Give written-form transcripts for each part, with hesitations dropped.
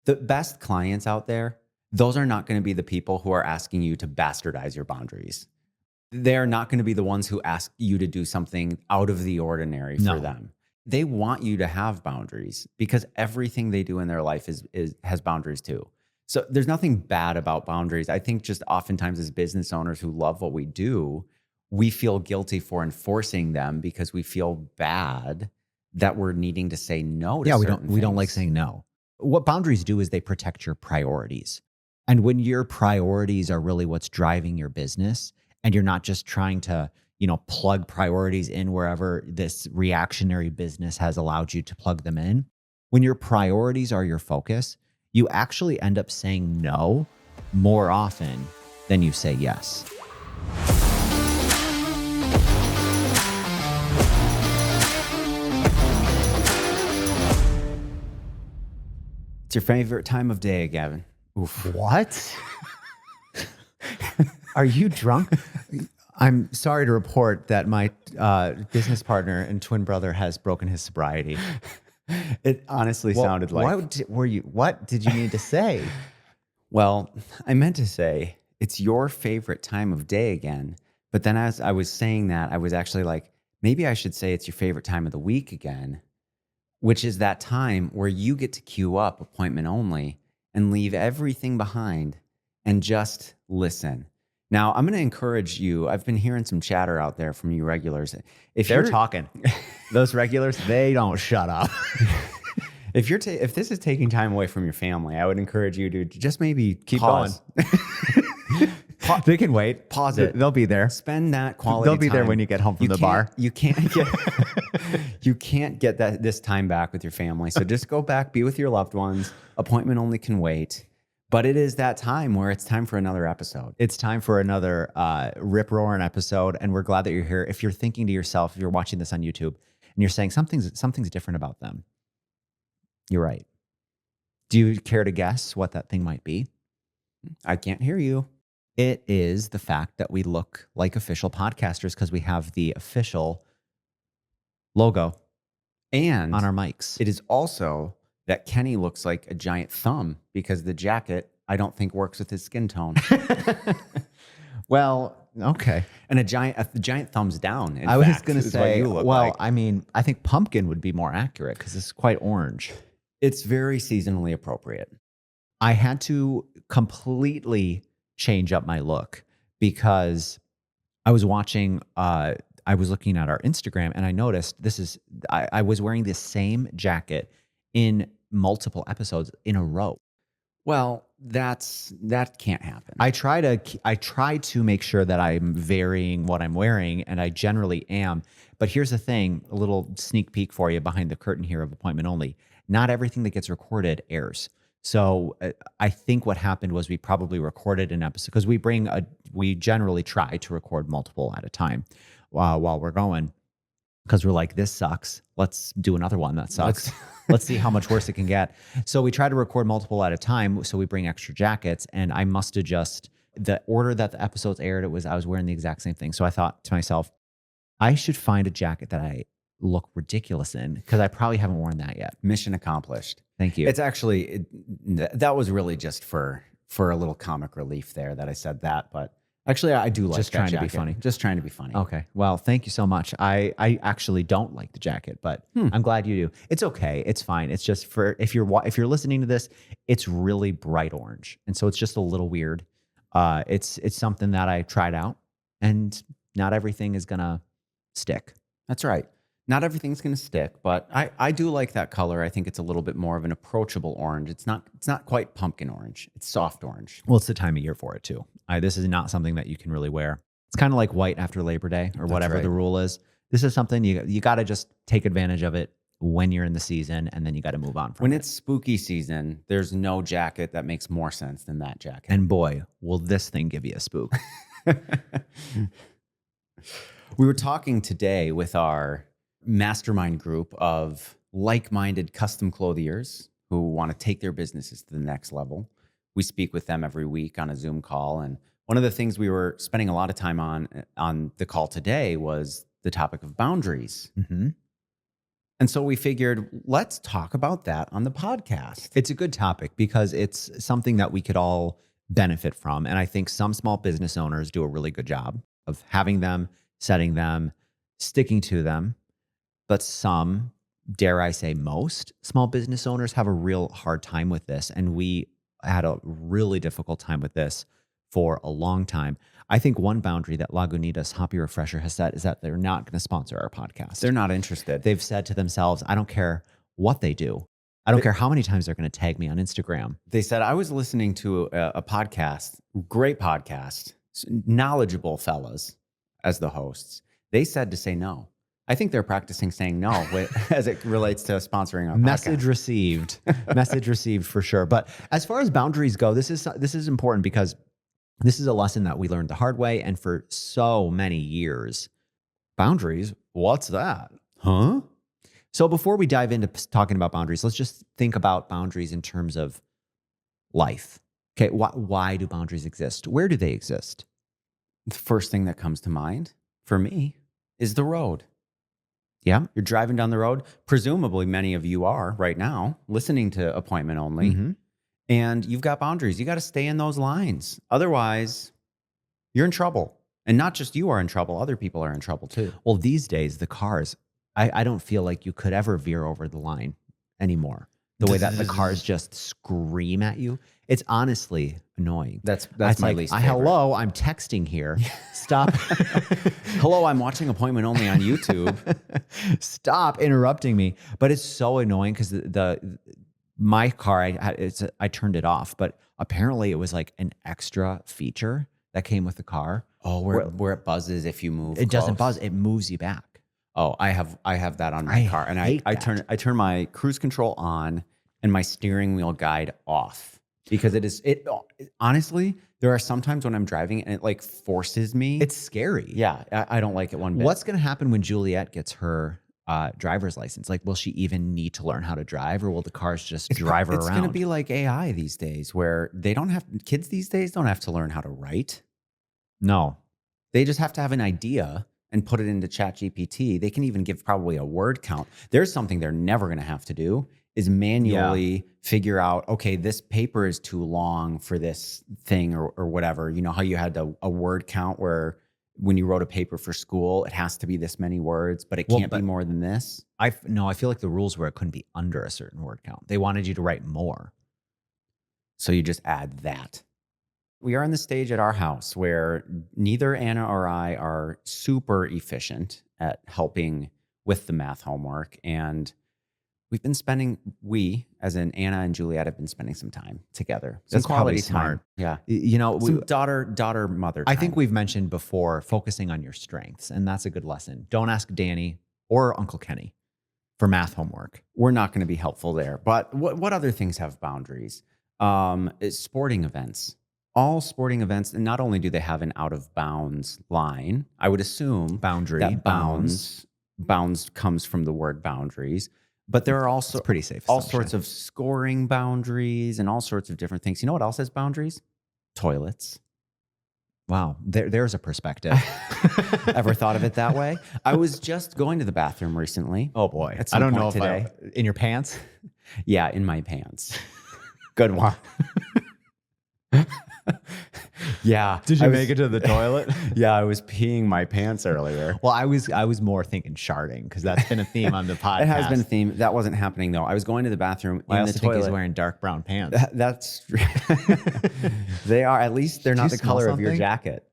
The best clients out there, those are not going to be the people who are asking you to bastardize your boundaries. They're not going to be the ones who ask you to do something out of the ordinary for them. They want you to have boundaries because everything they do in their life has boundaries too. So there's nothing bad about boundaries. I think just oftentimes as business owners who love what we do, we feel guilty for enforcing them because we feel bad that we're needing to say no to certain things. We don't like saying no. What boundaries do is they protect your priorities. And when your priorities are really what's driving your business, and you're not just trying to, plug priorities in wherever this reactionary business has allowed you to plug them in. When your priorities are your focus, you actually end up saying no more often than you say yes. It's your favorite time of day, Gavin. Oof. What? Are you drunk? I'm sorry to report that my business partner and twin brother has broken his sobriety. It honestly sounded like... What did you need to say? Well, I meant to say, it's your favorite time of day again. But then as I was saying that, I was actually like, maybe I should say it's your favorite time of the week again, which is that time where you get to queue up appointment only and leave everything behind and just listen. Now, I'm going to encourage you. I've been hearing some chatter out there from you regulars. If they're talking, those regulars, they don't shut up. If this is taking time away from your family, I would encourage you to just maybe keep pause. going. They can wait. Pause it. They'll be there. Spend that quality time. They'll be there time. when you get home from the bar. You can't get this time back with your family. So just go back, be with your loved ones. Appointment only can wait. But it is that time where it's time for another episode. It's time for another rip-roaring episode, and we're glad that you're here. If you're thinking to yourself, if you're watching this on YouTube, and you're saying something's different about them, you're right. Do you care to guess what that thing might be? I can't hear you. It is the fact that we look like official podcasters because we have the official logo and on our mics. It is also that Kenny looks like a giant thumb because the jacket, I don't think, works with his skin tone. Well, okay. And a giant thumbs down. I was going to say, I mean, I think pumpkin would be more accurate because it's quite orange. It's very seasonally appropriate. I had to completely change up my look because I was watching, I was looking at our Instagram and I noticed I was wearing this same jacket in multiple episodes in a row. Well, that can't happen. I try to make sure that I'm varying what I'm wearing, and I generally am. But here's the thing, a little sneak peek for you behind the curtain here of Appointment Only. Not everything that gets recorded airs. So I think what happened was we probably recorded an episode because we generally try to record multiple at a time while we're going. Because we're like, this sucks. Let's do another one that sucks. Let's see how much worse it can get. So we try to record multiple at a time. So we bring extra jackets, and I must adjust the order that the episodes aired. I was wearing the exact same thing. So I thought to myself, I should find a jacket that I look ridiculous in because I probably haven't worn that yet. Mission accomplished. Thank you. It's actually that was really just for a little comic relief there that I said that, but. Actually, I do like just that trying jacket. to be funny. Just trying to be funny. Okay. Well, thank you so much. I actually don't like the jacket, but I'm glad you do. It's okay. It's fine. It's just for if you're listening to this, it's really bright orange, and so it's just a little weird. It's something that I tried out, and not everything is gonna stick. That's right. Not everything's gonna stick, but I do like that color. I think it's a little bit more of an approachable orange. It's not quite pumpkin orange. It's soft orange. Well, it's the time of year for it too. This is not something that you can really wear. It's kind of like white after Labor Day or whatever the rule is. This is something you got to just take advantage of it when you're in the season, and then you got to move on from it. When it's spooky season, there's no jacket that makes more sense than that jacket. And boy, will this thing give you a spook. We were talking today with our mastermind group of like-minded custom clothiers who want to take their businesses to the next level. We speak with them every week on a Zoom call. And one of the things we were spending a lot of time on the call today was the topic of boundaries. Mm-hmm. And so we figured, let's talk about that on the podcast. It's a good topic because it's something that we could all benefit from. And I think some small business owners do a really good job of having them, setting them, sticking to them. But some, dare I say most, small business owners have a real hard time with this. And we had a really difficult time with this for a long time. I think one boundary that Lagunitas Hoppy Refresher has set is that they're not going to sponsor our podcast. They're not interested. They've said to themselves, I don't care what they do. I don't care how many times they're going to tag me on Instagram. They said, I was listening to a podcast, great podcast, knowledgeable fellas as the hosts. They said to say no. I think they're practicing saying no as it relates to sponsoring our Message podcast. received. Message received for sure. But as far as boundaries go, this is important because this is a lesson that we learned the hard way. And for so many years, boundaries, what's that? Huh? So before we dive into talking about boundaries, let's just think about boundaries in terms of life. Okay, why do boundaries exist? Where do they exist? The first thing that comes to mind for me is the road. Yeah. You're driving down the road. Presumably, many of you are right now listening to Appointment Only. Mm-hmm. And you've got boundaries. You got to stay in those lines. Otherwise, you're in trouble. And not just you are in trouble. Other people are in trouble too. Well, these days, the cars, I don't feel like you could ever veer over the line anymore. The way that the cars just scream at you. It's honestly annoying. That's It's my like, least favorite. hello, I'm texting here. Stop. Hello, I'm watching Appointment Only on YouTube. Stop interrupting me. But it's so annoying because my car, I turned it off, but apparently it was like an extra feature that came with the car. Oh, where it buzzes if you move. It doesn't close. buzz. It moves you back. Oh, I have that on my car, and I turn my cruise control on and my steering wheel guide off because it honestly, there are some times when I'm driving and it like forces me. It's scary. Yeah, I don't like it one bit. What's going to happen when Juliet gets her driver's license? Like, will she even need to learn how to drive, or will the cars just drive her around? It's going to be like AI these days, where kids these days don't have to learn how to write. No, they just have to have an idea and put it into ChatGPT. They can even give probably a word count. There's something they're never going to have to do is manually figure out, okay, this paper is too long for this thing or whatever. You know how you had a word count where when you wrote a paper for school, it has to be this many words, but it can't be more than this? I feel like the rules were it couldn't be under a certain word count. They wanted you to write more. So you just add that. We are in the stage at our house where neither Anna or I are super efficient at helping with the math homework. And we, as in Anna and Juliet, have been spending some time together. Some That's quality probably smart. time. Yeah. You know, Some daughter, mother time. I think we've mentioned before focusing on your strengths, and that's a good lesson. Don't ask Danny or Uncle Kenny for math homework. We're not going to be helpful there. But what other things have boundaries? Sporting events. All sporting events, and not only do they have an out of bounds line, I would assume Boundary. that bounds comes from the word boundaries, but there are also pretty safe. all sorts of scoring boundaries and all sorts of different things. You know what else has boundaries? Toilets. Wow, there's a perspective. Ever thought of it that way? I was just going to the bathroom recently. Oh boy, At some I don't point know today. if in your pants. Yeah, in my pants. Good one. Yeah. Did you make it to the toilet? Yeah, I was peeing my pants earlier. Well, I was more thinking sharding because that's been a theme on the podcast. It has been a theme. That wasn't happening though. I was going to the bathroom I in also the think toilet. he's wearing dark brown pants. That's they are, at least they're not you the smell color of your something? jacket.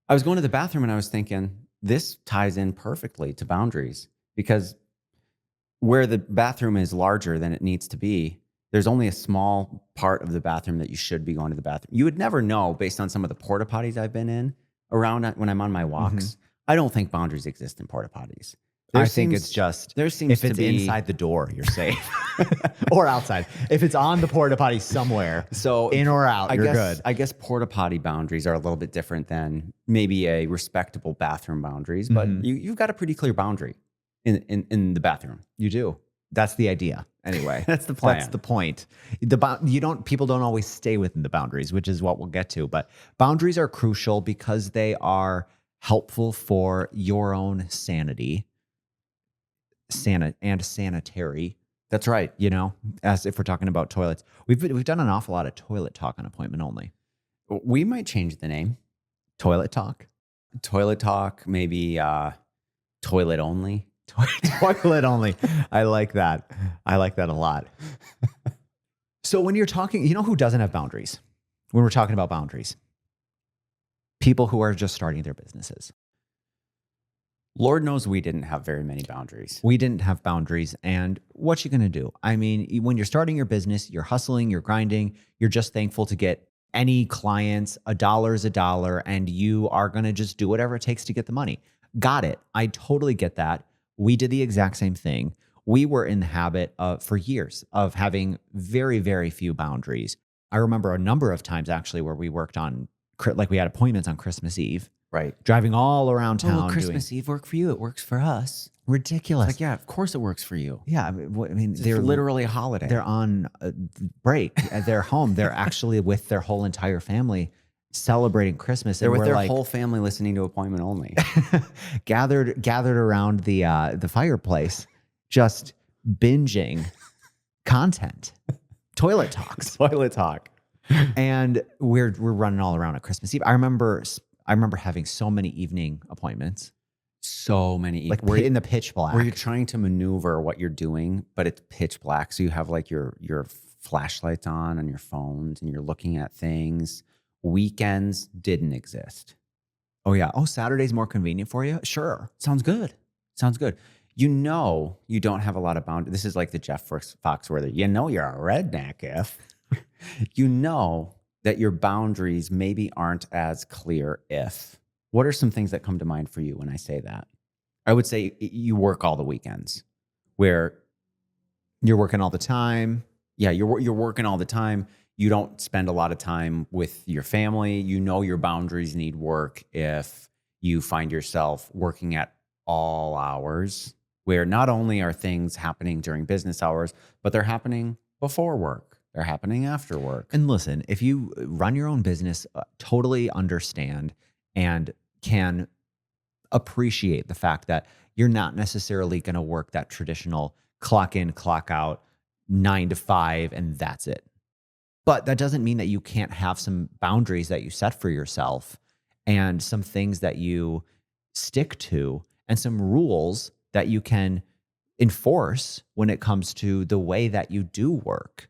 I was going to the bathroom and I was thinking, this ties in perfectly to boundaries because where the bathroom is larger than it needs to be, there's only a small part of the bathroom that you should be going to the bathroom. You would never know based on some of the porta potties I've been in around when I'm on my walks. Mm-hmm. I don't think boundaries exist in porta potties. I think it's just there seems if it's to be inside the door, you're safe, or outside. If it's on the porta potty somewhere, so in or out, you're guess, good. I guess porta potty boundaries are a little bit different than maybe a respectable bathroom boundaries, but you've got a pretty clear boundary in the bathroom. You do. That's the idea. Anyway, That's the plan. That's the point. People don't always stay within the boundaries, which is what we'll get to. But boundaries are crucial because they are helpful for your own sanity. sanitary, That's right. you know, as if we're talking about toilets. We've done an awful lot of toilet talk on appointment only. We might change the name. Toilet talk? Toilet talk, maybe toilet only. Toilet only. I like that. I like that a lot. So when you're talking, you know who doesn't have boundaries? When we're talking about boundaries, people who are just starting their businesses. Lord knows we didn't have very many boundaries. We didn't have boundaries. And what you going to do? I mean, when you're starting your business, you're hustling, you're grinding, you're just thankful to get any clients. $1 is $1, and you are going to just do whatever it takes to get the money. Got it. I totally get that. We did the exact same thing. We were in the habit of, for years, of having very, very few boundaries. I remember a number of times actually where we worked on, like we had appointments on Christmas Eve. Right. Driving all around town. Will Christmas Eve work for you? It works for us. Ridiculous. Like, yeah, of course it works for you. Yeah. I mean, They're literally a holiday. They're on break. They're home. They're actually with their whole entire family celebrating Christmas. They're with their whole family listening to appointment only. gathered around the fireplace, just binging content, toilet talks. Toilet talk. And we're running all around at Christmas Eve. I remember having so many evening appointments. So many. Like we're in the pitch black. Where you're trying to maneuver what you're doing, but it's pitch black. So you have like your flashlights on your phones and you're looking at things. Weekends didn't exist. Oh, yeah. Oh, Saturday's more convenient for you? Sure. Sounds good. Sounds good. You know you don't have a lot of boundaries. This is like the Jeff Foxworthy. You know you're a redneck if. You know that your boundaries maybe aren't as clear if. What are some things that come to mind for you when I say that? I would say you work all the weekends where you're working all the time. Yeah, you're working all the time. You don't spend a lot of time with your family. You know your boundaries need work if you find yourself working at all hours, where not only are things happening during business hours, but they're happening before work. They're happening after work. And listen, if you run your own business, totally understand and can appreciate the fact that you're not necessarily going to work that traditional clock in, clock out, 9 to 5, and that's it. But that doesn't mean that you can't have some boundaries that you set for yourself and some things that you stick to and some rules that you can enforce when it comes to the way that you do work.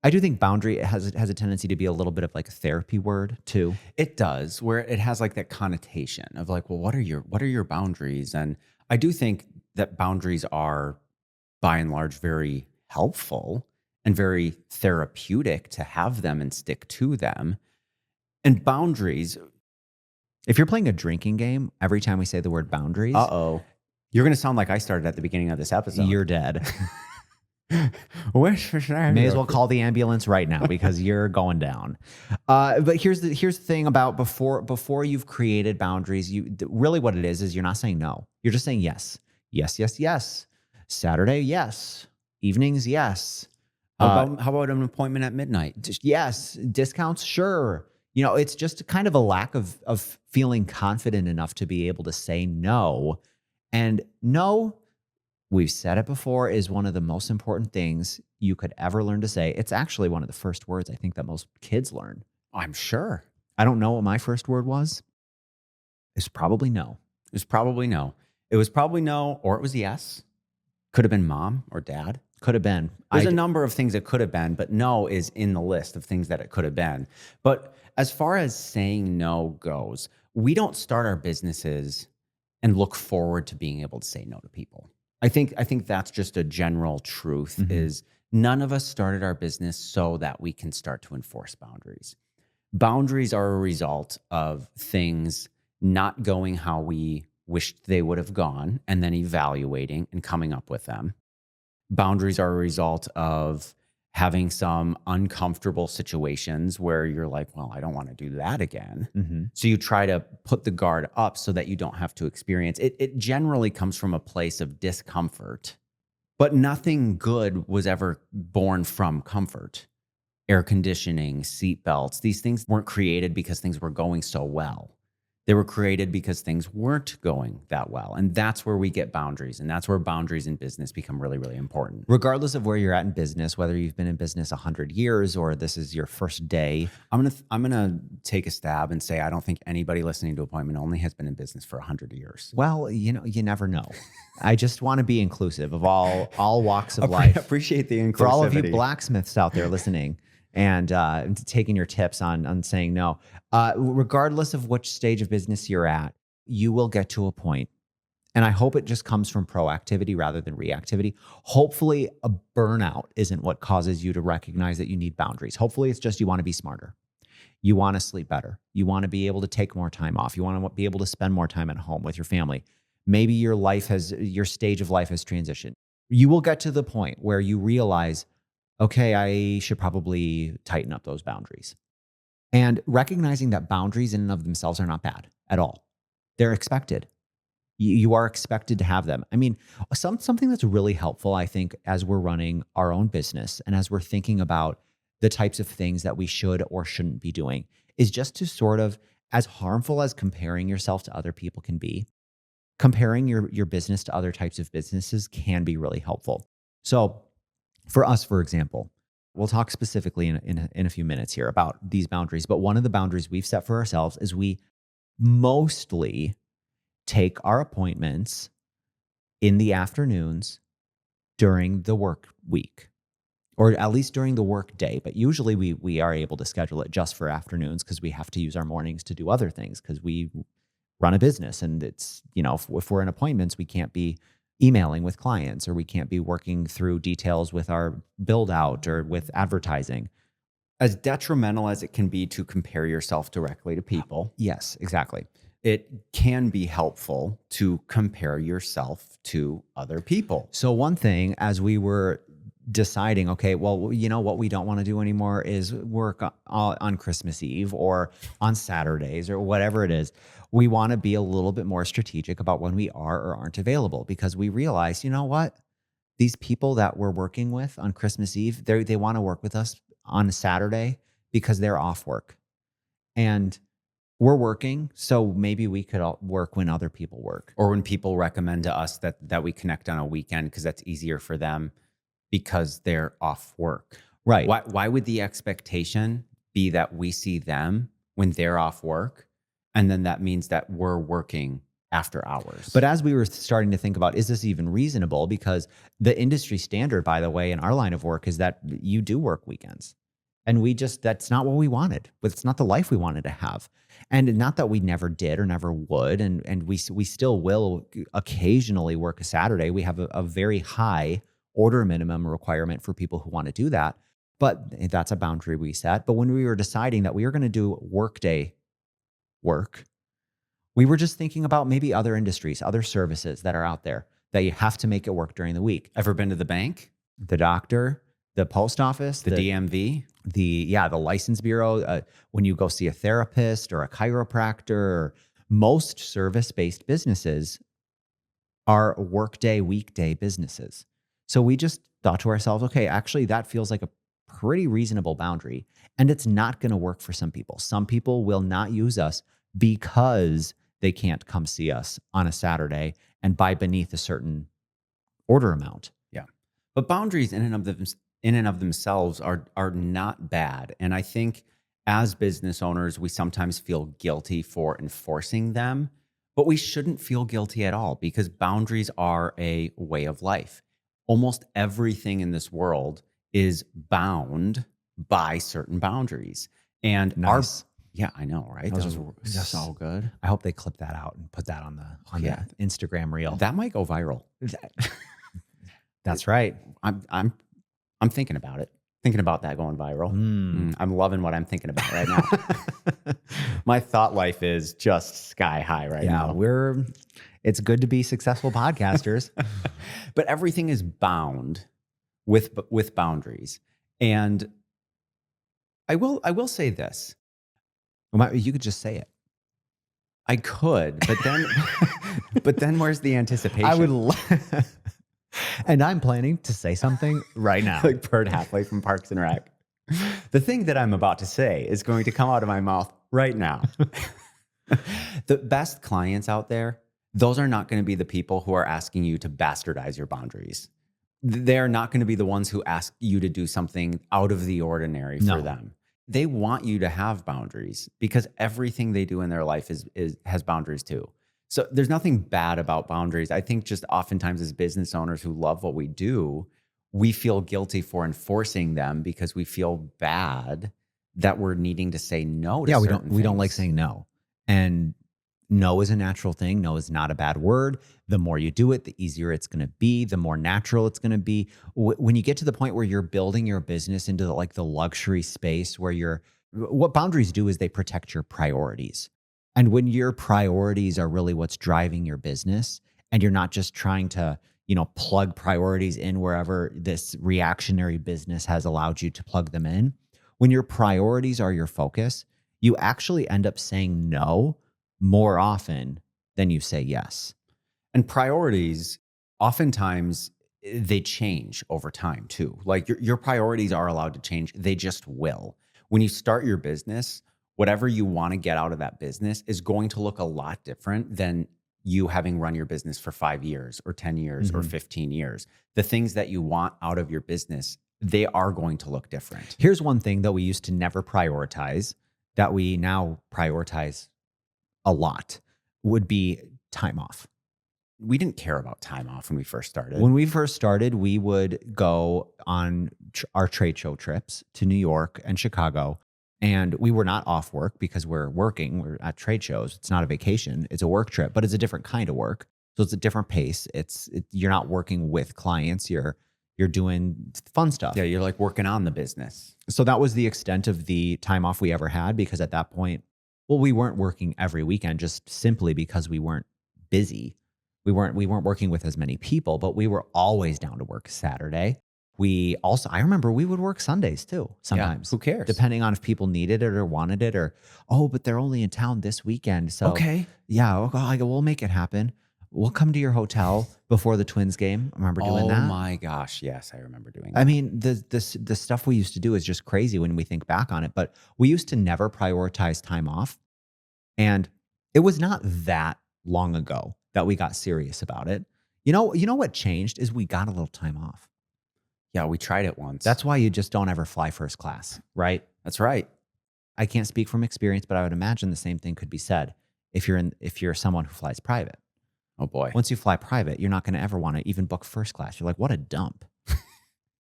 I do think boundary has a tendency to be a little bit of like a therapy word too. It does, where it has like that connotation of like, well, what are your boundaries? And I do think that boundaries are by and large very helpful and very therapeutic to have them and stick to them. And boundaries, if you're playing a drinking game, every time we say the word boundaries, you're going to sound like I started at the beginning of this episode. You're dead. May as well call the ambulance right now because you're going down. But here's the thing about before you've created boundaries, really what it is you're not saying no. You're just saying yes. Yes, yes, yes. Saturday, yes. Evenings, yes. How about an appointment at midnight? Just yes. Discounts, sure. You know, it's just kind of a lack of feeling confident enough to be able to say no. And no, we've said it before, is one of the most important things you could ever learn to say. It's actually one of the first words I think that most kids learn. I'm sure. I don't know what my first word was. It's probably no. It was probably no. It was probably no, or it was yes. Could have been mom or dad. Could have been. There's a number of things it could have been, but no is in the list of things that it could have been. But as far as saying no goes, we don't start our businesses and look forward to being able to say no to people. I think that's just a general truth, is none of us started our business so that we can start to enforce boundaries. Boundaries are a result of things not going how we wished they would have gone and then evaluating and coming up with them. Boundaries are a result of having some uncomfortable situations where you're like, well, I don't want to do that again. So you try to put the guard up so that you don't have to experience it. It generally comes from a place of discomfort, but nothing good was ever born from comfort. Air conditioning, seat belts, these things weren't created because things were going so well. They were created because things weren't going that well. And that's where we get boundaries. And that's where boundaries in business become really, really important. Regardless of where you're at in business, whether you've been in business 100 years or this is your first day. I'm gonna take a stab and say I don't think anybody listening to Appointment Only has been in business for 100 years. Well, you never know. I just want to be inclusive of all walks of life. Appreciate the inclusivity. For all of you blacksmiths out there listening and taking your tips on saying no. Regardless of which stage of business you're at, you will get to a point, and I hope it just comes from proactivity rather than reactivity. Hopefully, a burnout isn't what causes you to recognize that you need boundaries. Hopefully, it's just you want to be smarter. You want to sleep better. You want to be able to take more time off. You want to be able to spend more time at home with your family. Maybe your stage of life has transitioned. You will get to the point where you realize, okay, I should probably tighten up those boundaries. And recognizing that boundaries in and of themselves are not bad at all. They're expected. You are expected to have them. I mean, something that's really helpful, I think, as we're running our own business and as we're thinking about the types of things that we should or shouldn't be doing, is just to sort of, as harmful as comparing yourself to other people can be, comparing your business to other types of businesses can be really helpful. So for us, for example, we'll talk specifically in a few minutes here about these boundaries, but one of the boundaries we've set for ourselves is we mostly take our appointments in the afternoons during the work week, or at least during the work day. But usually we are able to schedule it just for afternoons because we have to use our mornings to do other things because we run a business. And it's, if we're in appointments, we can't be emailing with clients, or we can't be working through details with our build out or with advertising. As detrimental as it can be to compare yourself directly to people. Yes, exactly. It can be helpful to compare yourself to other people. So one thing, as we were deciding, okay, well, what we don't want to do anymore is work on Christmas Eve or on Saturdays or whatever it is. We want to be a little bit more strategic about when we are or aren't available, because we realize, you know what? These people that we're working with on Christmas Eve, they want to work with us on Saturday because they're off work. And we're working, so maybe we could all work when other people work. Or when people recommend to us that we connect on a weekend because that's easier for them because they're off work. Right. Why would the expectation be that we see them when they're off work, and then that means that we're working after hours? But as we were starting to think about, is this even reasonable? Because the industry standard, by the way, in our line of work is that you do work weekends. And that's not what we wanted, but it's not the life we wanted to have. And not that we never did or never would. And we still will occasionally work a Saturday. We have a very high order minimum requirement for people who want to do that. But that's a boundary we set. But when we were deciding that we were going to do workday work, we were just thinking about maybe other industries, other services that are out there that you have to make it work during the week. Ever been to the bank? The doctor, the post office, the DMV, the license bureau, when you go see a therapist or a chiropractor. Most service-based businesses are workday, weekday businesses. So we just thought to ourselves, okay, actually that feels like a pretty reasonable boundary, and it's not going to work for some people. Some people will not use us because they can't come see us on a Saturday and buy beneath a certain order amount. Yeah. But boundaries in and of themselves are not bad. And I think as business owners, we sometimes feel guilty for enforcing them, but we shouldn't feel guilty at all, because boundaries are a way of life. Almost everything in this world is bound by certain boundaries. And nice. Yeah, I know, right? That was just so good. I hope they clip that out and put that on the Instagram reel. That might go viral. That's right. I'm thinking about it. Thinking about that going viral. I'm loving what I'm thinking about right now. My thought life is just sky high right now. It's good to be successful podcasters. But everything is bound with boundaries. And I will say this. You could just say it. I could, but then where's the anticipation? I would and I'm planning to say something right now. Like Bird Halfway from Parks and Rec. The thing that I'm about to say is going to come out of my mouth right now. The best clients out there, those are not going to be the people who are asking you to bastardize your boundaries. They're not going to be the ones who ask you to do something out of the ordinary for No. them. They want you to have boundaries because everything they do in their life is has boundaries too. So there's nothing bad about boundaries. I think just oftentimes as business owners who love what we do, we feel guilty for enforcing them because we feel bad that we're needing to say no to Yeah, certain we don't like things. saying no. And no is a natural thing. No is not a bad word. The more you do it, the easier it's going to be, the more natural it's going to be. When you get to the point where you're building your business into like the luxury space where what boundaries do is they protect your priorities. And when your priorities are really what's driving your business and you're not just trying to, plug priorities in wherever this reactionary business has allowed you to plug them in, when your priorities are your focus, you actually end up saying no more often than you say yes. And priorities, oftentimes, they change over time too. Like your priorities are allowed to change. They just will. When you start your business, whatever you want to get out of that business is going to look a lot different than you having run your business for 5 years or 10 years or Mhm. 15 years. The things that you want out of your business, they are going to look different. Here's one thing that we used to never prioritize that we now prioritize a lot would be time off. We didn't care about time off when we first started. When we first started, we would go on our trade show trips to New York and Chicago, and we were not off work because we're working. We're at trade shows. It's not a vacation. It's a work trip, but it's a different kind of work. So it's a different pace. You're not working with clients. You're doing fun stuff. Yeah, you're like working on the business. So that was the extent of the time off we ever had because at that point, well, we weren't working every weekend just simply because we weren't busy. We weren't working with as many people, but we were always down to work Saturday. I remember we would work Sundays too sometimes. Who cares? Depending on if people needed it or wanted it or, oh, but they're only in town this weekend. So Okay. yeah, I go, we'll make it happen. We'll come to your hotel before the Twins game. I remember doing Oh that. my gosh. Yes, I remember doing that. I mean, the stuff we used to do is just crazy when we think back on it, but we used to never prioritize time off. And it was not that long ago that we got serious about it. You know what changed is we got a little time off. Yeah, we tried it once. That's why you just don't ever fly first class, right? That's right. I can't speak from experience, but I would imagine the same thing could be said if you're someone who flies private. Oh boy. Once you fly private, you're not going to ever want to even book first class. You're like, what a dump.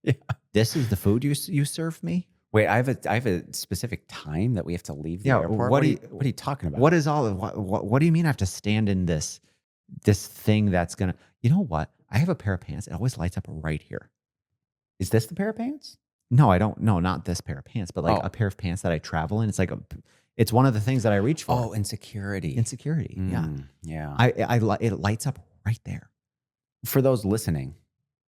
Yeah. This is the food you serve me? Wait, I have a specific time that we have to leave the Yeah, airport. what What do are you talking about? What is all of what do you mean I have to stand in this thing that's gonna, you know what? I have a pair of pants. It always lights up right here. Is this the pair of pants? No, I don't. No, not this pair of pants, but like Oh. a pair of pants that I travel in. It's one of the things that I reach for. Oh, insecurity. Insecurity. Yeah. Yeah. It lights up right there. For those listening,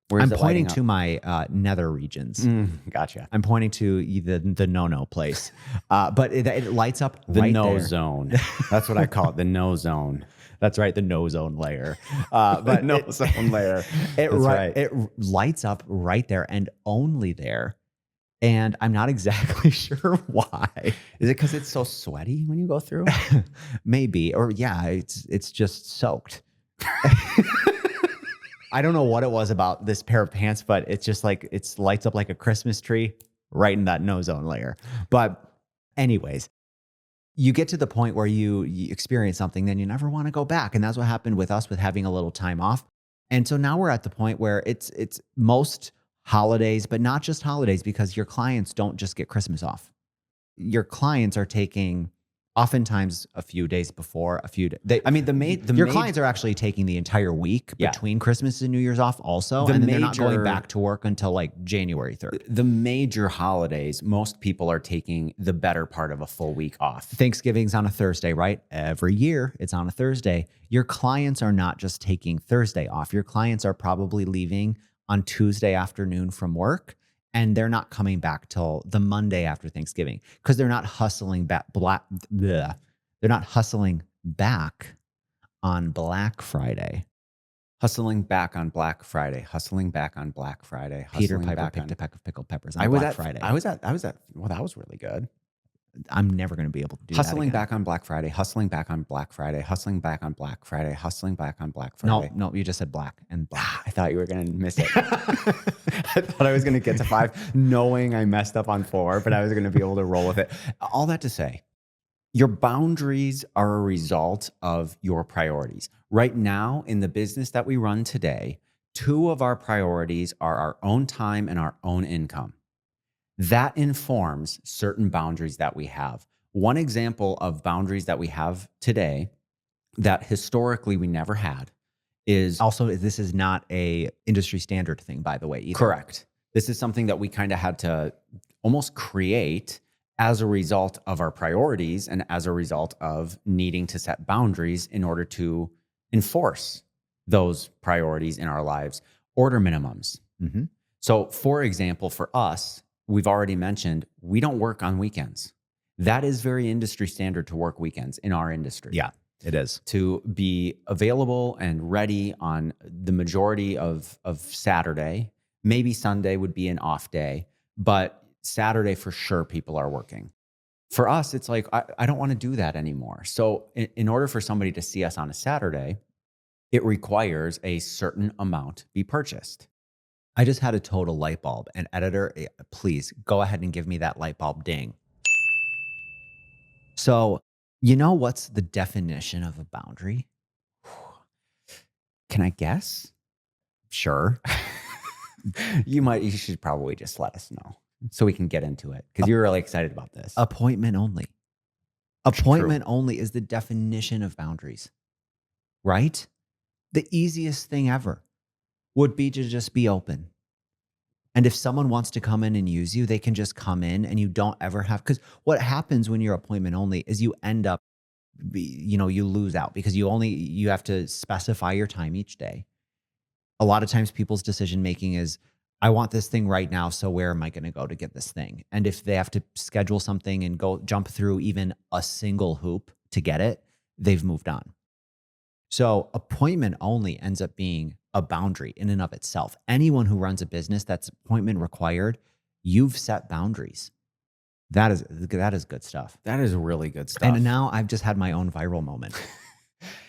where I'm is it pointing lighting to my nether regions. up? Gotcha. I'm pointing to the no place. But it lights up The right no there. zone. That's what I call it. The no zone. That's right, the no zone layer. But no zone layer. It That's right. It lights up right there and only there. And I'm not exactly sure why. Is it because it's so sweaty when you go through? Maybe, or yeah, it's just soaked. I don't know what it was about this pair of pants, but it's just like it lights up like a Christmas tree right in that no zone layer. But anyways, you get to the point where you experience something, then you never want to go back. And that's what happened with us with having a little time off. And so now we're at the point where it's most holidays, but not just holidays, because your clients don't just get Christmas off. Your clients are taking oftentimes a few days before, your clients are actually taking the entire week Yeah. between Christmas and New Year's off also. And then they're not going back to work until like January 3rd. The major holidays, most people are taking the better part of a full week off. Thanksgiving's on a Thursday, right? Every year it's on a Thursday. Your clients are not just taking Thursday off. Your clients are probably leaving on Tuesday afternoon from work, and they're not coming back till the Monday after Thanksgiving because they're not hustling back. They're not hustling back on Black Friday. Hustling back on Black Friday. Hustling back on Black Friday. Peter hustling Piper back picked on- a peck of pickled peppers on Black Friday. I was at. Well, that was really good. I'm never going to be able to do that Hustling again. back on Black Friday, hustling back on Black Friday, hustling back on Black Friday, hustling back on Black Friday. No, you just said black and black. I thought you were going to miss it. I thought I was going to get to 5, knowing I messed up on 4, but I was going to be able to roll with it. All that to say, your boundaries are a result of your priorities. Right now, in the business that we run today, 2 of our priorities are our own time and our own income. That informs certain boundaries that we have. One example of boundaries that we have today that historically we never had is Also, this is not a industry standard thing, by the way, either. correct. This is something that we kind of had to almost create as a result of our priorities and as a result of needing to set boundaries in order to enforce those priorities in our lives. Order minimums. Mm-hmm. So, for example, for us, we've already mentioned we don't work on weekends. That is very industry standard to work weekends in our industry. Yeah, it is. To be available and ready on the majority of Saturday. Maybe Sunday would be an off day, but Saturday for sure people are working. For us, it's like, I don't want to do that anymore. So in order for somebody to see us on a Saturday, it requires a certain amount be purchased. I just had a total light bulb. And editor, please go ahead and give me that light bulb ding. So, you know what's the definition of a boundary? Can I guess? Sure. You should probably just let us know so we can get into it because you're really excited about this. Appointment only. Appointment only is the definition of boundaries, right? The easiest thing ever would be to just be open. And if someone wants to come in and use you, they can just come in and you don't ever have, because what happens when you're appointment only is you end up, you lose out because you have to specify your time each day. A lot of times people's decision making is, I want this thing right now. So where am I going to go to get this thing? And if they have to schedule something and go jump through even a single hoop to get it, they've moved on. So appointment only ends up being a boundary in and of itself. Anyone who runs a business that's appointment required, you've set boundaries. That is good stuff. That is really good stuff. And now I've just had my own viral moment.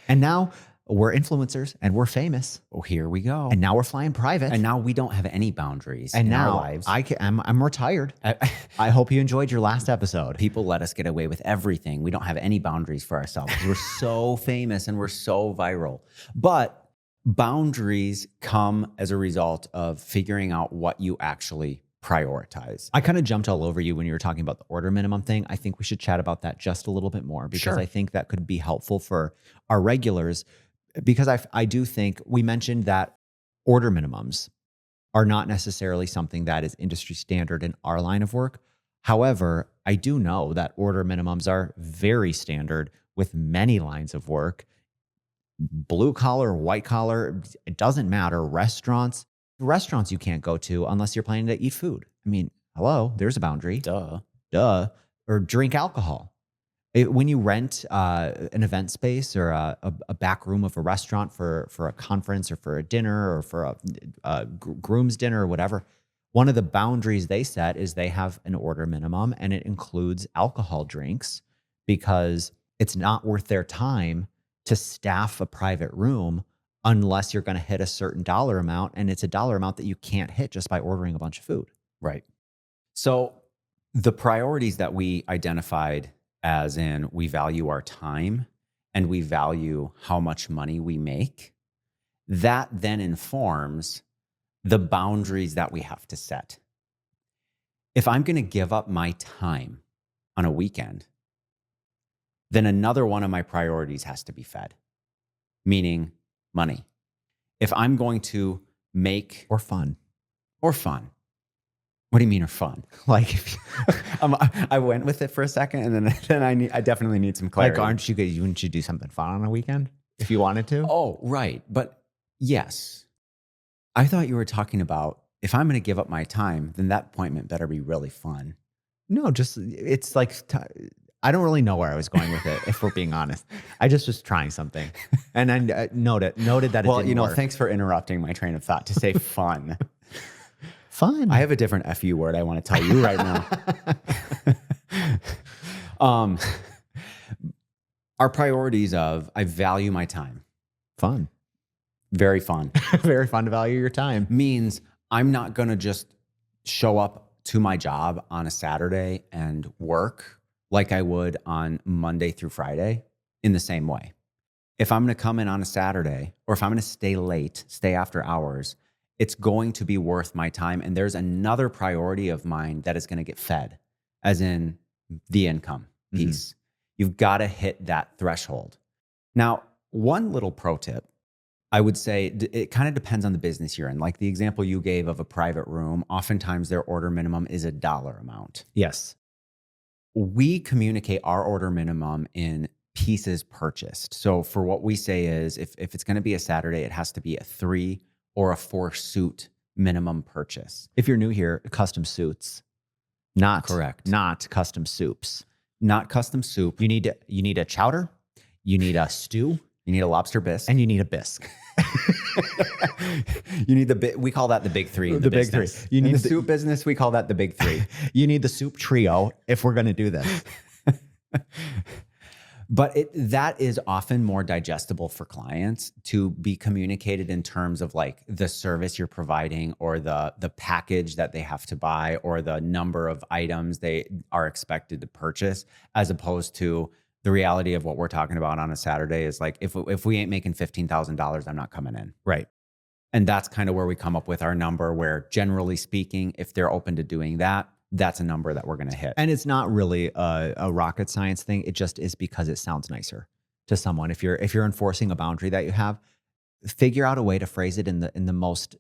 And now we're influencers and we're famous. Oh, here we go. And now we're flying private. And now we don't have any boundaries and in now our lives. I'm retired. I hope you enjoyed your last episode. People let us get away with everything. We don't have any boundaries for ourselves. We're so famous and we're so viral. But boundaries come as a result of figuring out what you actually prioritize. I kind of jumped all over you when you were talking about the order minimum thing. I think we should chat about that just a little bit more because I think that could be helpful for our regulars. Because I do think we mentioned that order minimums are not necessarily something that is industry standard in our line of work. However, I do know that order minimums are very standard with many lines of work. Blue collar, white collar, it doesn't matter. Restaurants you can't go to unless you're planning to eat food. I mean, hello, there's a boundary. Duh. Or drink alcohol. When you rent an event space or a back room of a restaurant for a conference or for a dinner or for a groom's dinner or whatever, one of the boundaries they set is they have an order minimum and it includes alcohol drinks because it's not worth their time to staff a private room unless you're going to hit a certain dollar amount. And it's a dollar amount that you can't hit just by ordering a bunch of food. Right. So the priorities that we identified, as in we value our time and we value how much money we make, that then informs the boundaries that we have to set. If I'm going to give up my time on a weekend, then another one of my priorities has to be fed, meaning money. If I'm going to make... Or fun. Or fun. What do you mean, or fun? Like, if I went with it for a second, and then I definitely need some clarity. like, wouldn't you do something fun on a weekend if you wanted to? Oh, right. But yes, I thought you were talking about if I'm going to give up my time, then that appointment better be really fun. No, it's like, I don't really know where I was going with it, if we're being honest. I just was trying something. And I noted that it didn't work. Thanks for interrupting my train of thought to say fun. Fun. I have a different FU word I want to tell you right now. Um, our priorities of I value my time. Fun. Very fun. Very fun to value your time. Means I'm not going to just show up to my job on a Saturday and work like I would on Monday through Friday in the same way. If I'm going to come in on a Saturday or if I'm going to stay late, stay after hours, it's going to be worth my time. And there's another priority of mine that is going to get fed, as in the income piece. You've got to hit that threshold. Now, one little pro tip, I would say it kind of depends on the business you're in. Like the example you gave of a private room, oftentimes their order minimum is a dollar amount. Yes. We communicate our order minimum in pieces purchased. So for what we say is if it's going to be a Saturday, it has to be a 3 or a 4 suit minimum purchase. If you're new here, custom suits, not Correct. not custom soups. Not custom soup. You need a chowder, you need a stew, You need a lobster bisque. and you need a bisque. You need we call that the big three in the big three. business. You In need the the- soup business, we call that the big three. You need the soup trio if we're going to do this. But that is often more digestible for clients to be communicated in terms of like the service you're providing or the package that they have to buy or the number of items they are expected to purchase, as opposed to the reality of what we're talking about on a Saturday is like, if we ain't making $15,000, I'm not coming in. Right. And that's kind of where we come up with our number, where generally speaking, if they're open to doing that, that's a number that we're going to hit. And it's not really a rocket science thing. It just is because it sounds nicer to someone. If you're enforcing a boundary that you have, figure out a way to phrase it in the most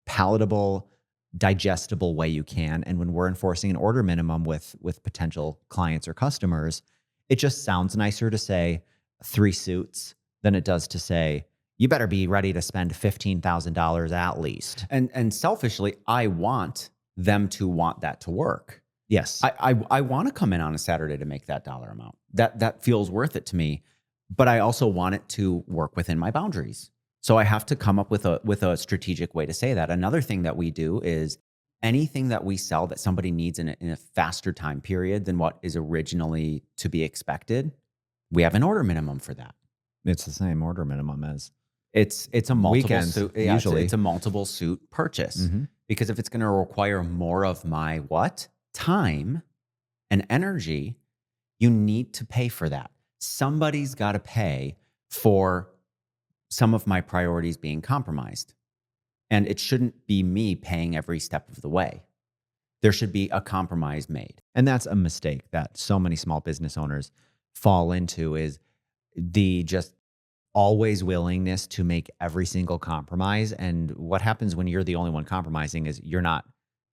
palatable, digestible way you can. And when we're enforcing an order minimum with potential clients or customers, it just sounds nicer to say 3 suits than it does to say, you better be ready to spend $15,000 at least. And selfishly, I want them to want that to work. Yes. I want to come in on a Saturday to make that dollar amount. That feels worth it to me, but I also want it to work within my boundaries. So I have to come up with a strategic way to say that. Another thing that we do is anything that we sell that somebody needs in a faster time period than what is originally to be expected, we have an order minimum for that. It's the same order minimum as It's a multiple weekends, suit. usually. It's a multiple suit purchase. Because if it's going to require more of my time and energy, you need to pay for that. Somebody's got to pay for some of my priorities being compromised. And it shouldn't be me paying every step of the way. There should be a compromise made. And that's a mistake that so many small business owners fall into, is the just always willingness to make every single compromise. And what happens when you're the only one compromising is you're not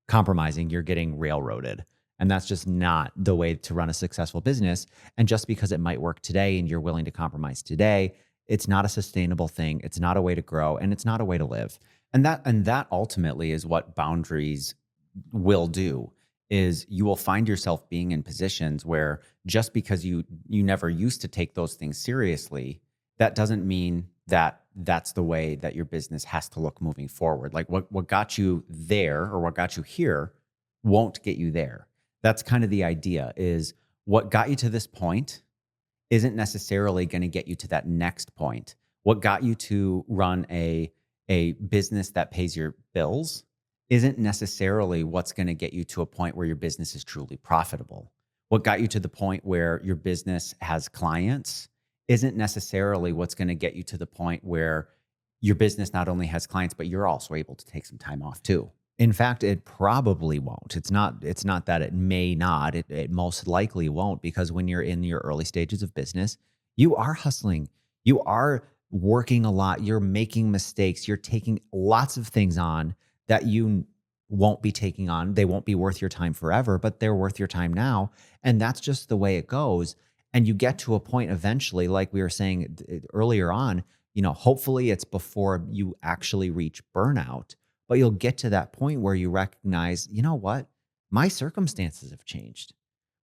compromising, you're getting railroaded. And that's just not the way to run a successful business. And just because it might work today and you're willing to compromise today, it's not a sustainable thing. It's not a way to grow, and it's not a way to live. And that ultimately is what boundaries will do, is you will find yourself being in positions where just because you never used to take those things seriously, that doesn't mean that that's the way that your business has to look moving forward. Like what got you there or what got you here won't get you there. That's kind of the idea, is what got you to this point isn't necessarily going to get you to that next point. What got you to run a business that pays your bills isn't necessarily what's going to get you to a point where your business is truly profitable. What got you to the point where your business has clients isn't necessarily what's going to get you to the point where your business not only has clients, but you're also able to take some time off too. In fact, it probably won't. It's not that it may not. It most likely won't, because when you're in your early stages of business, you are hustling. You are working a lot. You're making mistakes. You're taking lots of things on that you won't be taking on. They won't be worth your time forever, but they're worth your time now. And that's just the way it goes. And you get to a point eventually, like we were saying earlier on, hopefully it's before you actually reach burnout, but you'll get to that point where you recognize, you know what? My circumstances have changed.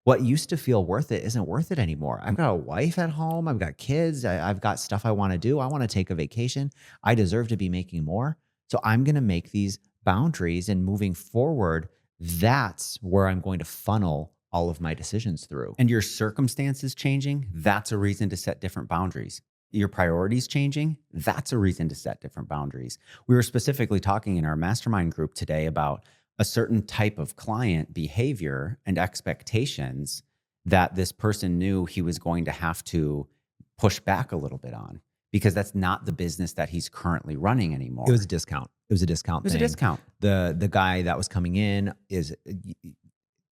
What used to feel worth it isn't worth it anymore. I've got a wife at home. I've got kids. I've got stuff I want to do. I want to take a vacation. I deserve to be making more. So I'm going to make these boundaries, and moving forward, that's where I'm going to funnel all of my decisions through. And your circumstances changing, that's a reason to set different boundaries. Your priorities changing, that's a reason to set different boundaries. We were specifically talking in our mastermind group today about a certain type of client behavior and expectations that this person knew he was going to have to push back a little bit on, because that's not the business that he's currently running anymore. It was a discount. It was a discount It was thing. a discount. The guy that was coming in is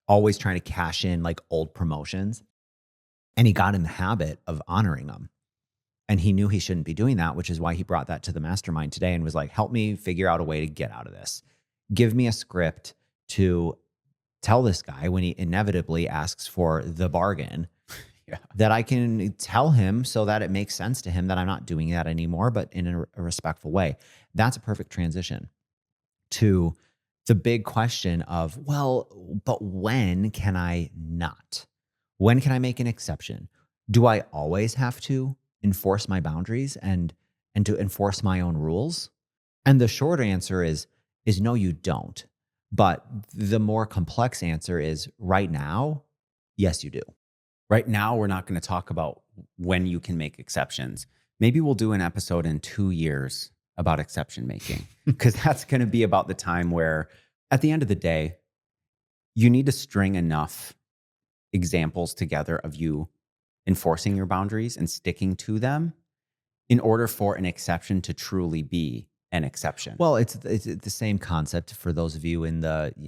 always trying to cash in like old promotions. And he got in the habit of honoring them. And he knew he shouldn't be doing that, which is why he brought that to the mastermind today and was like, help me figure out a way to get out of this. Give me a script to tell this guy when he inevitably asks for the bargain that I can tell him so that it makes sense to him that I'm not doing that anymore, but in a respectful way. That's a perfect transition to the big question of, well, but when can I not? When can I make an exception? Do I always have to enforce my boundaries and to enforce my own rules? And the short answer is no, you don't. But the more complex answer is right now, yes, you do. Right now, we're not going to talk about when you can make exceptions. Maybe we'll do an episode in 2 years about exception making, because that's going to be about the time where, at the end of the day, you need to string enough examples together of you enforcing your boundaries and sticking to them in order for an exception to truly be an exception. Well, it's the same concept for those of you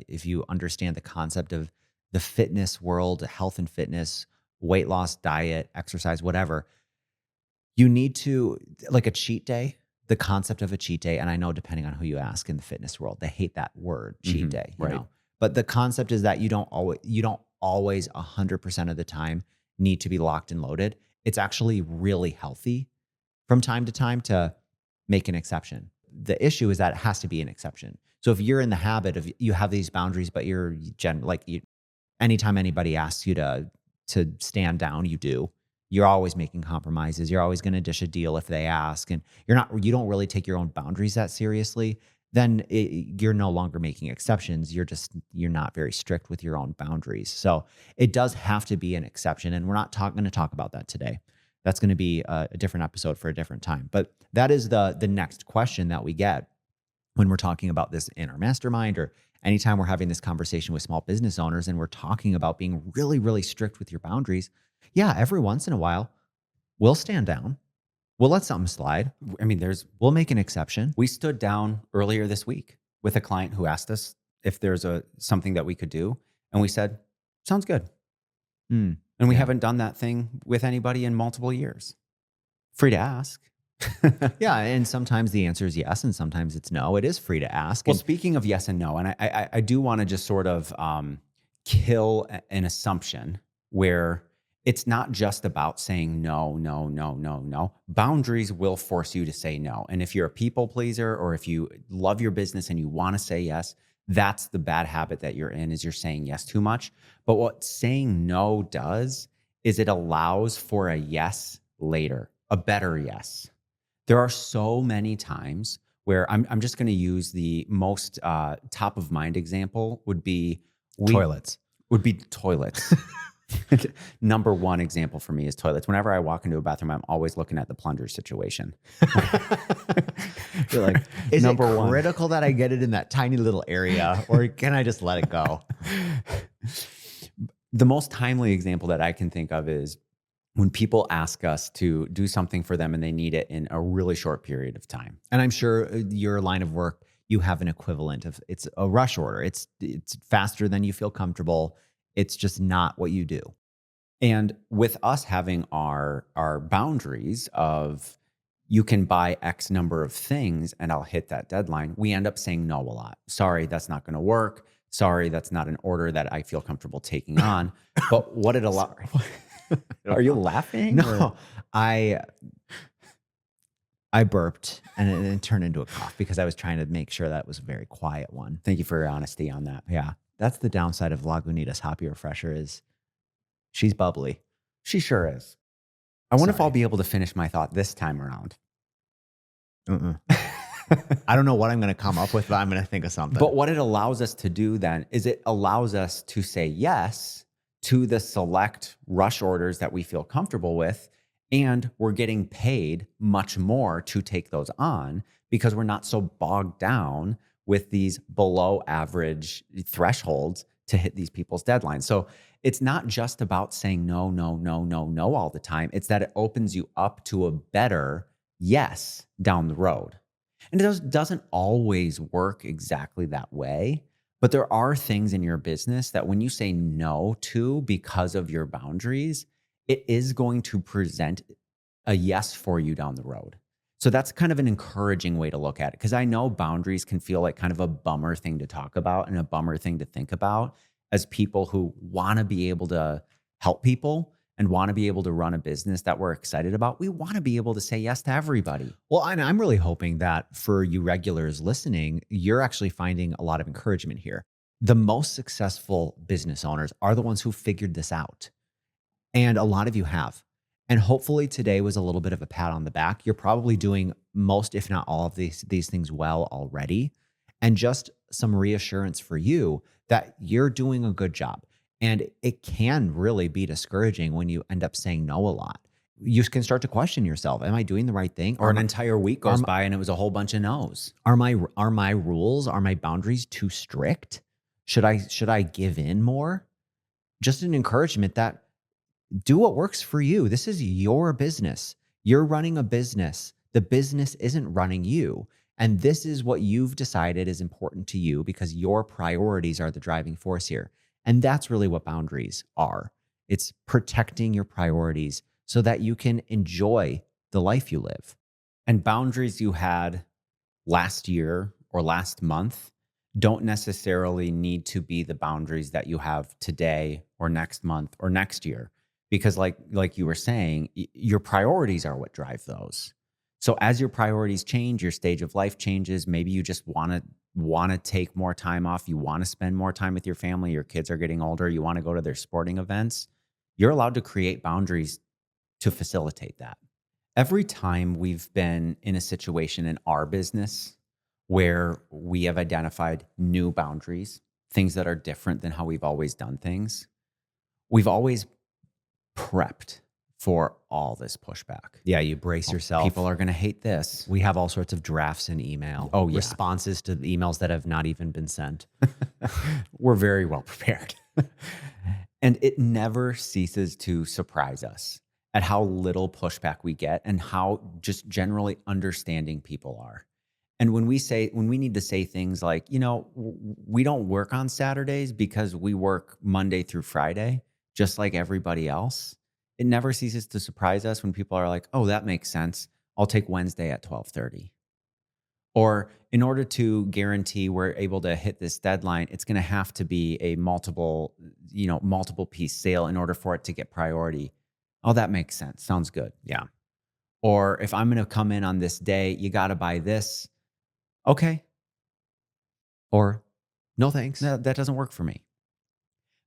if you understand the concept of the fitness world, health and fitness, weight loss, diet, exercise, whatever. You need to, like a cheat day, the concept of a cheat day. And I know depending on who you ask in the fitness world, they hate that word, cheat day, you know? But the concept is that you don't always 100% of the time need to be locked and loaded. It's actually really healthy from time to time to make an exception. The issue is that it has to be an exception. So if you're in the habit of, you have these boundaries, but anytime anybody asks you to stand down, you do. You're always making compromises. You're always going to dish a deal if they ask, and you don't really take your own boundaries that seriously. Then you're no longer making exceptions. You're not very strict with your own boundaries. So it does have to be an exception, and we're not going to talk about that today. That's going to be a different episode for a different time. But that is the next question that we get when we're talking about this in our mastermind, or anytime we're having this conversation with small business owners and we're talking about being really, really strict with your boundaries. Yeah, every once in a while, we'll stand down. We'll let something slide. I mean, we'll make an exception. We stood down earlier this week with a client who asked us if there's something that we could do. And we said, sounds good. And we haven't done that thing with anybody in multiple years. Free to ask. Yeah. And sometimes the answer is yes, and sometimes it's no. It is free to ask. Well, speaking of yes and no, and I do want to just sort of kill an assumption where it's not just about saying no, no, no, no, no. Boundaries will force you to say no. And if you're a people pleaser, or if you love your business and you want to say yes, that's the bad habit that you're in, is you're saying yes too much. But what saying no does is it allows for a yes later, a better yes. There are so many times where I'm just going to use the most top of mind example would be toilets. Number one example for me is toilets. Whenever I walk into a bathroom, I'm always looking at the plunger situation. You're like, is it critical that I get it in that tiny little area, or can I just let it go? The most timely example that I can think of is when people ask us to do something for them and they need it in a really short period of time. And I'm sure your line of work, you have an equivalent of, it's a rush order. It's faster than you feel comfortable. It's just not what you do. And with us having our boundaries of, you can buy X number of things and I'll hit that deadline, we end up saying no a lot. Sorry, that's not going to work. Sorry, that's not an order that I feel comfortable taking on. But what it allows... Are you laughing? No, I burped and it turned into a cough because I was trying to make sure that was a very quiet one. Thank you for your honesty on that. Yeah. That's the downside of Lagunitas Hoppy Refresher, is she's bubbly. She sure is. I wonder if I'll be able to finish my thought this time around. I don't know what I'm going to come up with, but I'm going to think of something. But what it allows us to do then is it allows us to say yes to the select rush orders that we feel comfortable with. And we're getting paid much more to take those on because we're not so bogged down with these below average thresholds to hit these people's deadlines. So it's not just about saying no, no, no, no, no all the time. It's that it opens you up to a better yes down the road. And doesn't always work exactly that way. But there are things in your business that when you say no to because of your boundaries, it is going to present a yes for you down the road. So that's kind of an encouraging way to look at it because I know boundaries can feel like kind of a bummer thing to talk about and a bummer thing to think about as people who want to be able to help people and want to be able to run a business that we're excited about. We want to be able to say yes to everybody. Well, and I'm really hoping that for you regulars listening, you're actually finding a lot of encouragement here. The most successful business owners are the ones who figured this out. And a lot of you have. And hopefully today was a little bit of a pat on the back. You're probably doing most, if not all of these things well already. And just some reassurance for you that you're doing a good job. And it can really be discouraging when you end up saying no a lot. You can start to question yourself. Am I doing the right thing? Or an entire week are goes my- by and it was a whole bunch of no's. Are my rules, are my boundaries too strict? Should I give in more? Just an encouragement that do what works for you. This is your business. You're running a business. The business isn't running you. And this is what you've decided is important to you because your priorities are the driving force here. And that's really what boundaries are. It's protecting your priorities so that you can enjoy the life you live. And boundaries you had last year or last month don't necessarily need to be the boundaries that you have today or next month or next year. Because like you were saying, your priorities are what drive those. So as your priorities change, your stage of life changes. Maybe you just want to take more time off. You want to spend more time with your family. Your kids are getting older. You want to go to their sporting events. You're allowed to create boundaries to facilitate that. Every time we've been in a situation in our business where we have identified new boundaries, things that are different than how we've always done things, we've always prepped for all this pushback. Yeah, you brace yourself. People are going to hate this. We have all sorts of drafts in email. Oh, yeah. Responses to the emails that have not even been sent. We're very well prepared. And it never ceases to surprise us at how little pushback we get and how just generally understanding people are. And when we need to say things like, we don't work on Saturdays because we work Monday through Friday, just like everybody else, it never ceases to surprise us when people are like, oh, that makes sense. I'll take Wednesday at 12:30. Or in order to guarantee we're able to hit this deadline, it's going to have to be a multiple piece sale in order for it to get priority. Oh, that makes sense. Sounds good. Yeah. Or if I'm going to come in on this day, you got to buy this. Okay. Or no thanks. No, that doesn't work for me.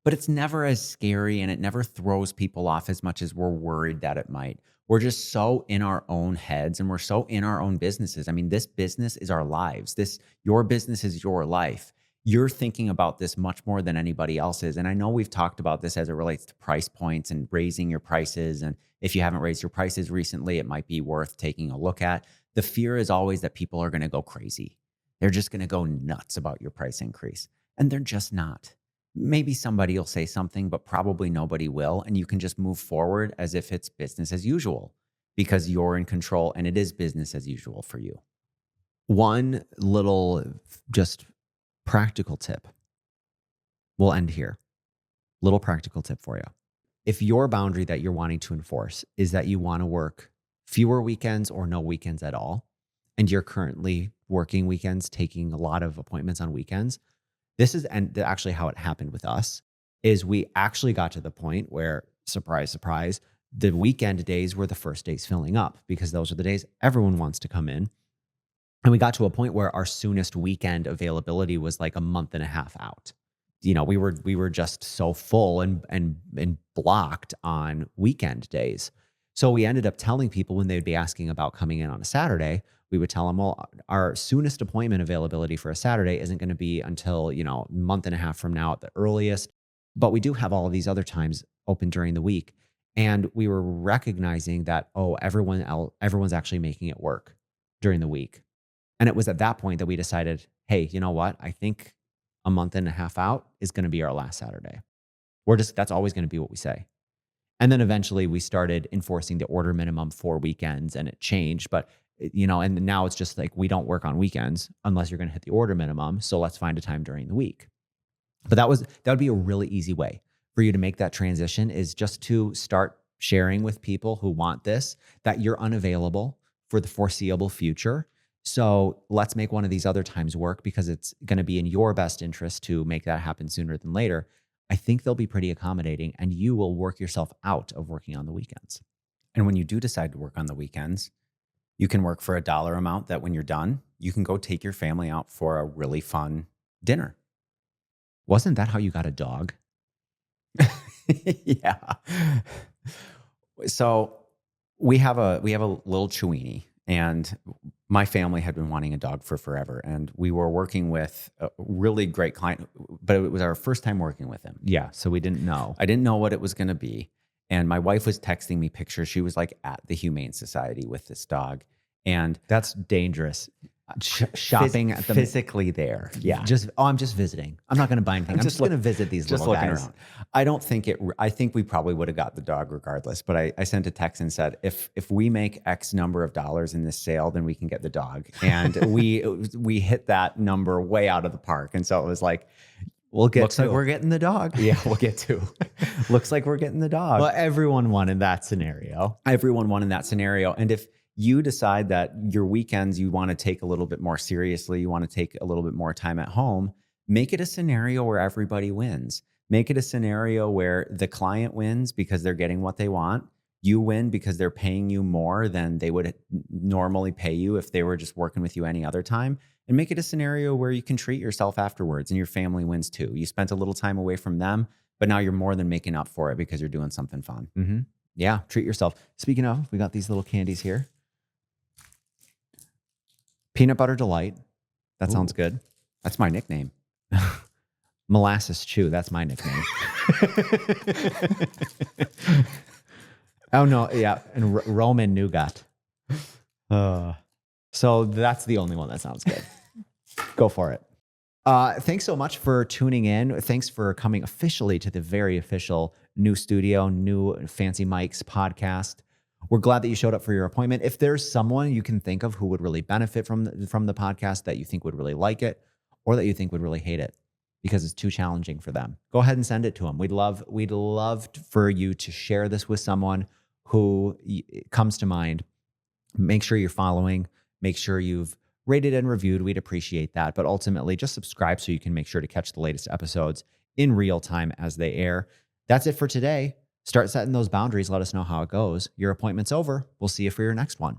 But it's never as scary and it never throws people off as much as we're worried that it might. We're just so in our own heads and we're so in our own businesses. I mean, this business is our lives. Your business is your life. You're thinking about this much more than anybody else is. And I know we've talked about this as it relates to price points and raising your prices. And if you haven't raised your prices recently, it might be worth taking a look at. The fear is always that people are going to go crazy. They're just going to go nuts about your price increase. And they're just not. Maybe somebody will say something, but probably nobody will. And you can just move forward as if it's business as usual because you're in control and it is business as usual for you. One little just practical tip. We'll end here. Little practical tip for you. If your boundary that you're wanting to enforce is that you want to work fewer weekends or no weekends at all, and you're currently working weekends, taking a lot of appointments on weekends, this is actually how it happened with us, is we actually got to the point where, surprise, surprise, the weekend days were the first days filling up because those are the days everyone wants to come in. And we got to a point where our soonest weekend availability was like a month and a half out. We were just so full and blocked on weekend days. So we ended up telling people when they'd be asking about coming in on a Saturday, we would tell them, well, our soonest appointment availability for a Saturday isn't going to be until, a month and a half from now at the earliest. But we do have all of these other times open during the week. And we were recognizing that, oh, everyone's actually making it work during the week. And it was at that point that we decided, hey, you know what? I think a month and a half out is going to be our last Saturday. That's always going to be what we say. And then eventually we started enforcing the order minimum for weekends, and it changed. But, and now it's just like, we don't work on weekends unless you're going to hit the order minimum. So let's find a time during the week. But that would be a really easy way for you to make that transition, is just to start sharing with people who want this, that you're unavailable for the foreseeable future. So let's make one of these other times work, because it's going to be in your best interest to make that happen sooner than later. I think they'll be pretty accommodating, and you will work yourself out of working on the weekends. And when you do decide to work on the weekends, you can work for a dollar amount that when you're done, you can go take your family out for a really fun dinner. Wasn't that how you got a dog? Yeah. So we have a little Chiweenie, and my family had been wanting a dog for forever. And we were working with a really great client, but it was our first time working with him. Yeah. So we didn't know. I didn't know what it was going to be. And my wife was texting me pictures. She was like at the Humane Society with this dog. And that's dangerous. Shopping at the physically there. Yeah. I'm just visiting. I'm not going to buy anything. I'm just going to visit these little guys. Around. I think we probably would have got the dog regardless, but I sent a text and said, if we make X number of dollars in this sale, then we can get the dog. And we hit that number way out of the park. And so it was like, looks like we're getting the dog. Yeah, we'll get to. Looks like we're getting the dog. Well, everyone won in that scenario. And if you decide that your weekends you want to take a little bit more seriously, you want to take a little bit more time at home, make it a scenario where everybody wins. Make it a scenario where the client wins because they're getting what they want. You win because they're paying you more than they would normally pay you if they were just working with you any other time. And make it a scenario where you can treat yourself afterwards and your family wins too. You spent a little time away from them, but now you're more than making up for it because you're doing something fun. Mm-hmm. Yeah, treat yourself. Speaking of, we got these little candies here. Peanut Butter Delight. That sounds good. That's my nickname. Molasses Chew. That's my nickname. Oh, no. Yeah. And Roman Nougat. So that's the only one that sounds good. Go for it. Thanks so much for tuning in. Thanks for coming officially to the very official new studio, new Fancy Mike's podcast. We're glad that you showed up for your appointment. If there's someone you can think of who would really benefit from the podcast, that you think would really like it, or that you think would really hate it because it's too challenging for them, go ahead and send it to them. We'd love for you to share this with someone who comes to mind. Make sure you're following. Make sure you've rated and reviewed. We'd appreciate that. But ultimately, just subscribe so you can make sure to catch the latest episodes in real time as they air. That's it for today. Start setting those boundaries. Let us know how it goes. Your appointment's over. We'll see you for your next one.